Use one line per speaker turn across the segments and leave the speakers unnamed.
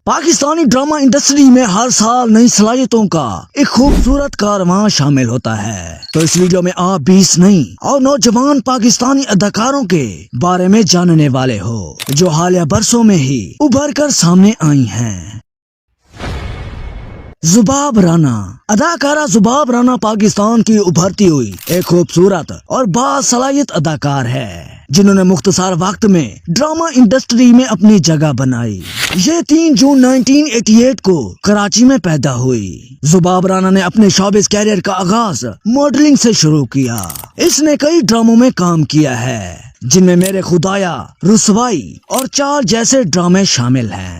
Pakistani drama industry میں ہر سال نئی صلاحیتوں کا ایک خوبصورت کارواں شامل ہوتا ہے، تو اس ویڈیو میں آپ 20 نئی اور نوجوان پاکستانی اداکاروں کے بارے میں جاننے والے ہو جو حالیہ برسوں میں ہی ابھر کر سامنے آئی ہیں۔ زباب رانا۔ اداکارہ زباب رانا پاکستان کی ابھرتی ہوئی ایک خوبصورت اور باصلاحیت اداکار ہے جنہوں نے مختصر وقت میں ڈرامہ انڈسٹری میں اپنی جگہ بنائی۔ یہ 3 جون 1988 کو کراچی میں پیدا ہوئی۔ زباب رانا نے اپنے شوبز کیریئر کا آغاز ماڈلنگ سے شروع کیا۔ اس نے کئی ڈراموں میں کام کیا ہے جن میں میرے خدایا، رسوائی اور چار جیسے ڈرامے شامل ہیں۔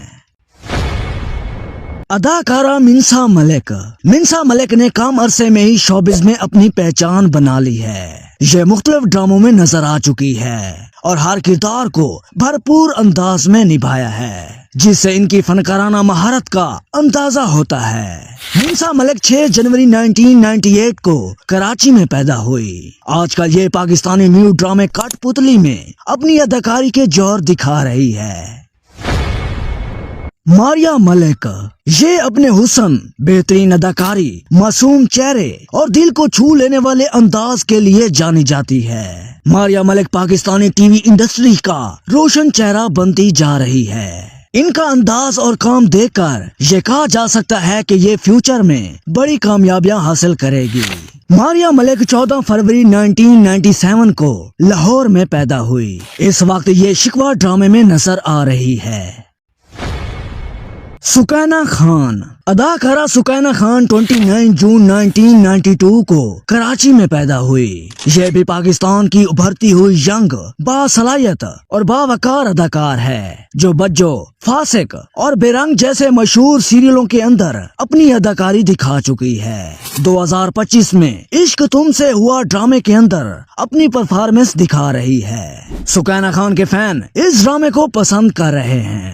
اداکارہ منصا ملک۔ منصا ملک نے کم عرصے میں ہی شوبز میں اپنی پہچان بنا لی ہے۔ یہ مختلف ڈراموں میں نظر آ چکی ہے اور ہر کردار کو بھرپور انداز میں نبھایا ہے جس سے ان کی فنکارانہ مہارت کا اندازہ ہوتا ہے۔ منصا ملک 6 جنوری 1998 کو کراچی میں پیدا ہوئی۔ آج کل یہ پاکستانی نیو ڈرامے کٹ پتلی میں اپنی اداکاری کے جوہر دکھا رہی ہے۔ ماریہ ملک۔ یہ اپنے حسن، بہترین اداکاری، معصوم چہرے اور دل کو چھو لینے والے انداز کے لیے جانی جاتی ہے۔ ماریہ ملک پاکستانی ٹی وی انڈسٹری کا روشن چہرہ بنتی جا رہی ہے۔ ان کا انداز اور کام دیکھ کر یہ کہا جا سکتا ہے کہ یہ فیوچر میں بڑی کامیابیاں حاصل کرے گی۔ ماریہ ملک 14 فروری 1997 کو لاہور میں پیدا ہوئی۔ اس وقت یہ شکوہ ڈرامے میں نظر آ رہی ہے۔ سکینہ خان۔ اداکارہ سکینہ خان 29 جون 1992 کو کراچی میں پیدا ہوئی۔ یہ بھی پاکستان کی ابھرتی ہوئی ینگ، باصلاحیت اور باوقار اداکار ہے جو بجو، فاسق اور بے رنگ جیسے مشہور سیریلوں کے اندر اپنی اداکاری دکھا چکی ہے۔ 2025 میں عشق تم سے ہوا ڈرامے کے اندر اپنی پرفارمنس دکھا رہی ہے۔ سکینہ خان کے فین اس ڈرامے کو پسند کر رہے ہیں۔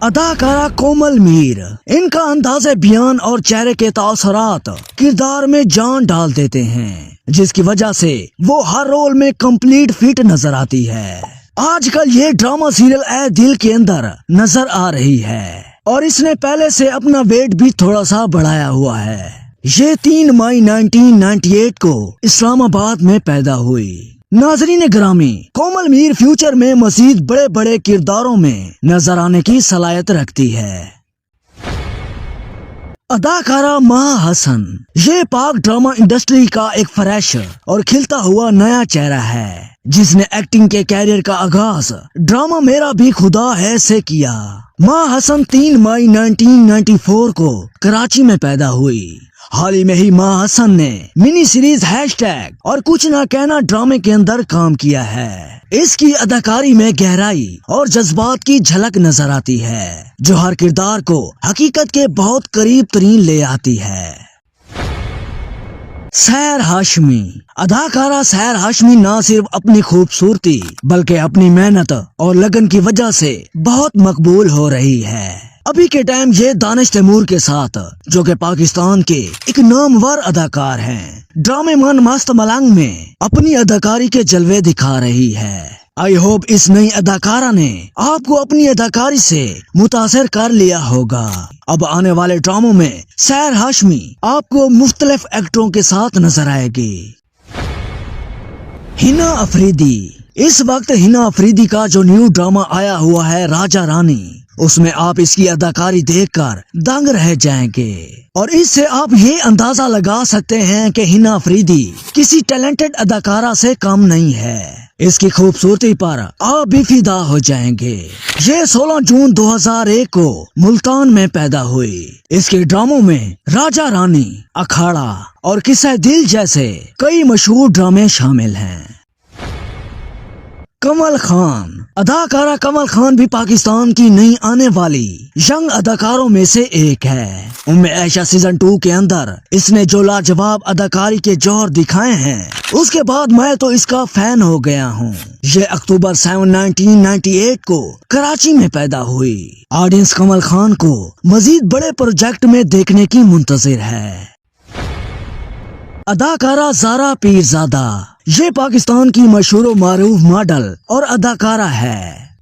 اداکارہ کومل میر۔ ان کا انداز بیان اور چہرے کے تاثرات کردار میں جان ڈال دیتے ہیں جس کی وجہ سے وہ ہر رول میں کمپلیٹ فٹ نظر آتی ہے۔ آج کل یہ ڈرامہ سیریل اے دل کے اندر نظر آ رہی ہے اور اس نے پہلے سے اپنا ویٹ بھی تھوڑا سا بڑھایا ہوا ہے۔ یہ 3 مئی 1998 کو اسلام آباد میں پیدا ہوئی۔ ناظرین گرامی، کومل میر فیوچر میں مزید بڑے بڑے کرداروں میں نظر آنے کی صلاحیت رکھتی ہے۔ اداکارہ مہا حسن۔ یہ پاک ڈرامہ انڈسٹری کا ایک فریش اور کھلتا ہوا نیا چہرہ ہے جس نے ایکٹنگ کے کیریئر کا آغاز ڈرامہ میرا بھی خدا ہے سے کیا۔ مہا حسن 3 مئی 1994 کو کراچی میں پیدا ہوئی۔ حال ہی میں ہی مہا حسن نے منی سیریز #، اور کچھ نہ کہنا ڈرامے کے اندر کام کیا ہے۔ اس کی اداکاری میں گہرائی اور جذبات کی جھلک نظر آتی ہے جو ہر کردار کو حقیقت کے بہت قریب ترین لے آتی ہے۔ سحر ہاشمی۔ اداکارہ سحر ہاشمی نہ صرف اپنی خوبصورتی بلکہ اپنی محنت اور لگن کی وجہ سے بہت مقبول ہو رہی ہے۔ ابھی کے ٹائم یہ دانش تیمور کے ساتھ جو کہ پاکستان کے ایک نامور اداکار ہیں، ڈرامے من مست ملنگ میں اپنی اداکاری کے جلوے دکھا رہی ہے۔ آئی ہوپ اس نئی اداکارہ نے آپ کو اپنی اداکاری سے متاثر کر لیا ہوگا۔ اب آنے والے ڈراموں میں سحر ہاشمی آپ کو مختلف ایکٹروں کے ساتھ نظر آئے گی۔ ہنا افریدی۔ اس وقت ہنا افریدی کا جو نیو ڈرامہ آیا ہوا ہے راجہ رانی، اس میں آپ اس کی اداکاری دیکھ کر دنگ رہ جائیں گے اور اس سے آپ یہ اندازہ لگا سکتے ہیں کہ ہنا افریدی کسی ٹیلنٹڈ اداکارہ سے کم نہیں ہے۔ اس کی خوبصورتی پر آپ بھی فدا ہو جائیں گے۔ یہ 16 جون 2001 کو ملتان میں پیدا ہوئی۔ اس کے ڈراموں میں راجہ رانی، اکھاڑا اور قصہ دل جیسے کئی مشہور ڈرامے شامل ہیں۔ کمل خان۔ اداکارہ کمل خان بھی پاکستان کی نئی آنے والی ینگ اداکاروں میں سے ایک ہے۔ عائشہ سیزن 2 کے اندر اس نے جو لاجواب اداکاری کے جوہر دکھائے ہیں اس کے بعد میں تو اس کا فین ہو گیا ہوں۔ یہ اکتوبر 7 1998 کو کراچی میں پیدا ہوئی۔ آڈینس کمل خان کو مزید بڑے پروجیکٹ میں دیکھنے کی منتظر ہے۔ اداکارہ زارا پیرزادہ۔ یہ پاکستان کی مشہور و معروف ماڈل اور اداکارہ ہے۔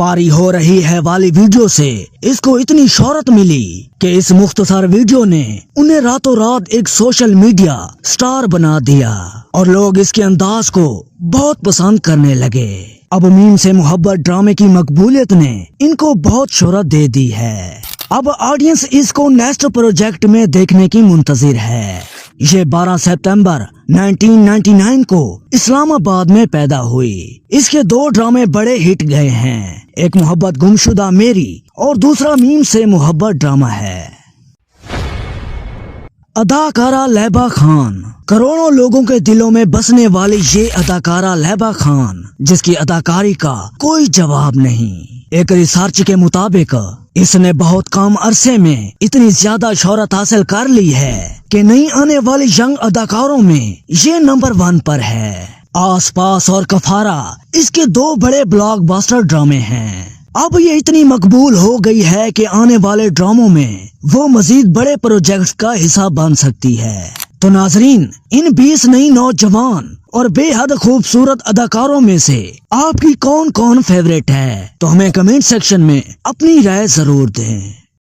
پاری ہو رہی ہے والی ویڈیو سے اس کو اتنی شہرت ملی کہ اس مختصر ویڈیو نے انہیں راتوں رات ایک سوشل میڈیا سٹار بنا دیا اور لوگ اس کے انداز کو بہت پسند کرنے لگے۔ اب میم سے محبت ڈرامے کی مقبولیت نے ان کو بہت شہرت دے دی ہے۔ اب آڈینس اس کو نیکسٹ پروجیکٹ میں دیکھنے کی منتظر ہے۔ یہ 12 ستمبر 1999 کو اسلام آباد میں پیدا ہوئی۔ اس کے 2 ڈرامے بڑے ہٹ گئے ہیں، ایک محبت گمشدہ میری اور دوسرا میم سے محبت ڈرامہ ہے۔ اداکارہ لیبا خان، کروڑوں لوگوں کے دلوں میں بسنے والی یہ اداکارہ لیبا خان، جس کی اداکاری کا کوئی جواب نہیں۔ ایک ریسرچ کے مطابق اس نے بہت کم عرصے میں اتنی زیادہ شہرت حاصل کر لی ہے کہ نئی آنے والی ینگ اداکاروں میں یہ نمبر 1 پر ہے۔ آس پاس اور کفارہ اس کے 2 بڑے بلاک باسٹر ڈرامے ہیں۔ اب یہ اتنی مقبول ہو گئی ہے کہ آنے والے ڈراموں میں وہ مزید بڑے پروجیکٹس کا حصہ بن سکتی ہے۔ تو ناظرین، ان 20 نئی نوجوان اور بے حد خوبصورت اداکاروں میں سے آپ کی کون فیوریٹ ہے؟ تو ہمیں کمنٹ سیکشن میں اپنی رائے ضرور دیں۔